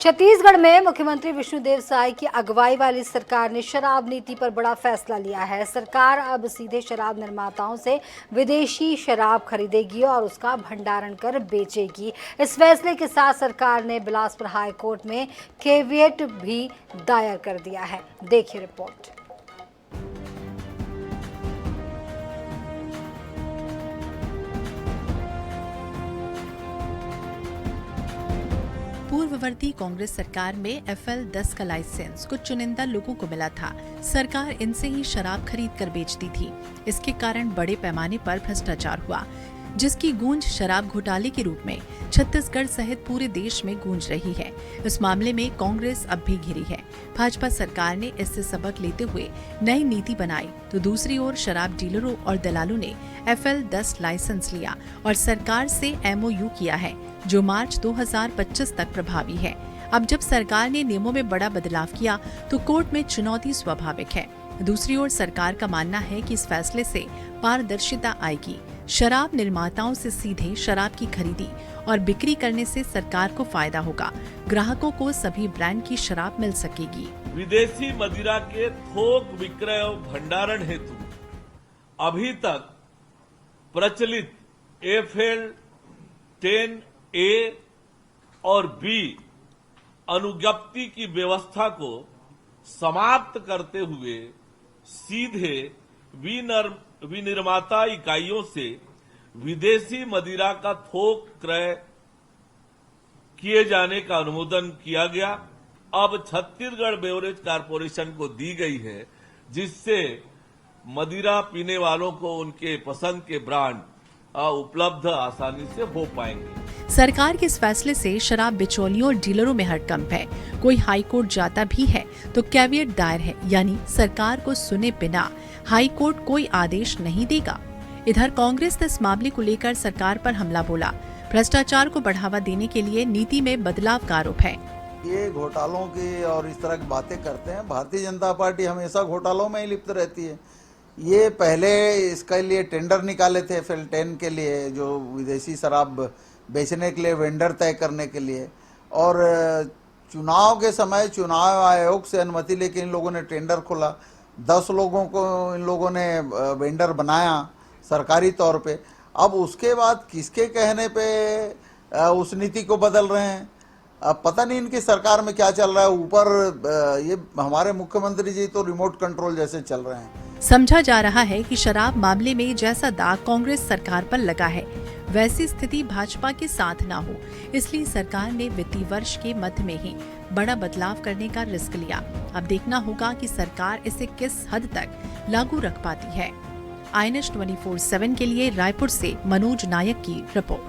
छत्तीसगढ़ में मुख्यमंत्री विष्णुदेव साय की अगुवाई वाली सरकार ने शराब नीति पर बड़ा फैसला लिया है। सरकार अब सीधे शराब निर्माताओं से विदेशी शराब खरीदेगी और उसका भंडारण कर बेचेगी। इस फैसले के साथ सरकार ने बिलासपुर हाई कोर्ट में केवियट भी दायर कर दिया है। देखिए रिपोर्ट। पूर्ववर्ती कांग्रेस सरकार में FL10 का लाइसेंस कुछ चुनिंदा लोगों को मिला था। सरकार इनसे ही शराब खरीद कर बेचती थी। इसके कारण बड़े पैमाने पर भ्रष्टाचार हुआ, जिसकी गूंज शराब घोटाले के रूप में छत्तीसगढ़ सहित पूरे देश में गूंज रही है। इस मामले में कांग्रेस अब भी घिरी है। भाजपा सरकार ने इससे सबक लेते हुए नई नीति बनाई, तो दूसरी ओर शराब डीलरों और दलालों ने FL10 लाइसेंस लिया और सरकार से MOU किया है, जो मार्च 2025 तक प्रभावी है। अब जब सरकार ने नियमों में बड़ा बदलाव किया, तो कोर्ट में चुनौती स्वाभाविक है। दूसरी ओर सरकार का मानना है कि इस फैसले से पारदर्शिता आएगी। शराब निर्माताओं से सीधे शराब की खरीदी और बिक्री करने से सरकार को फायदा होगा। ग्राहकों को सभी ब्रांड की शराब मिल सकेगी। विदेशी मदिरा के थोक विक्रय और भंडारण हेतु अभी तक प्रचलित FL10A और B अनुज्ञप्ति की व्यवस्था को समाप्त करते हुए सीधे विनिर्माता इकाइयों से विदेशी मदिरा का थोक क्रय किए जाने का अनुमोदन किया गया। अब छत्तीसगढ़ बेवरेज कारपोरेशन को दी गई है, जिससे मदिरा पीने वालों को उनके पसंद के ब्रांड उपलब्ध आसानी से हो पाएंगे। सरकार के इस फैसले से शराब बिचौलियों और डीलरों में हड़कंप है। कोई हाई कोर्ट जाता भी है तो कैवियट दायर है, यानी सरकार को सुने बिना हाई कोर्ट कोई आदेश नहीं देगा। इधर कांग्रेस ने इस मामले को लेकर सरकार पर हमला बोला। भ्रष्टाचार को बढ़ावा देने के लिए नीति में बदलाव का आरोप है। ये घोटालों की और इस तरह की बातें करते हैं। भारतीय जनता पार्टी हमेशा घोटालों में ही लिप्त रहती है। ये पहले इसके लिए टेंडर निकाले थे FL10 के लिए, जो विदेशी शराब बेचने के लिए वेंडर तय करने के लिए, और चुनाव के समय चुनाव आयोग से अनुमति लेके इन लोगों ने टेंडर खोला। 10 लोगों को इन लोगों ने वेंडर बनाया सरकारी तौर पे। अब उसके बाद किसके कहने पे उस नीति को बदल रहे हैं, अब पता नहीं इनकी सरकार में क्या चल रहा है। ऊपर ये हमारे मुख्यमंत्री जी तो रिमोट कंट्रोल जैसे चल रहे हैं। समझा जा रहा है कि शराब मामले में जैसा दाग कांग्रेस सरकार पर लगा है, वैसी स्थिति भाजपा के साथ न हो, इसलिए सरकार ने वित्तीय वर्ष के मध्य में ही बड़ा बदलाव करने का रिस्क लिया। अब देखना होगा कि सरकार इसे किस हद तक लागू रख पाती है। INS 24/7 के लिए रायपुर से मनोज नायक की रिपोर्ट।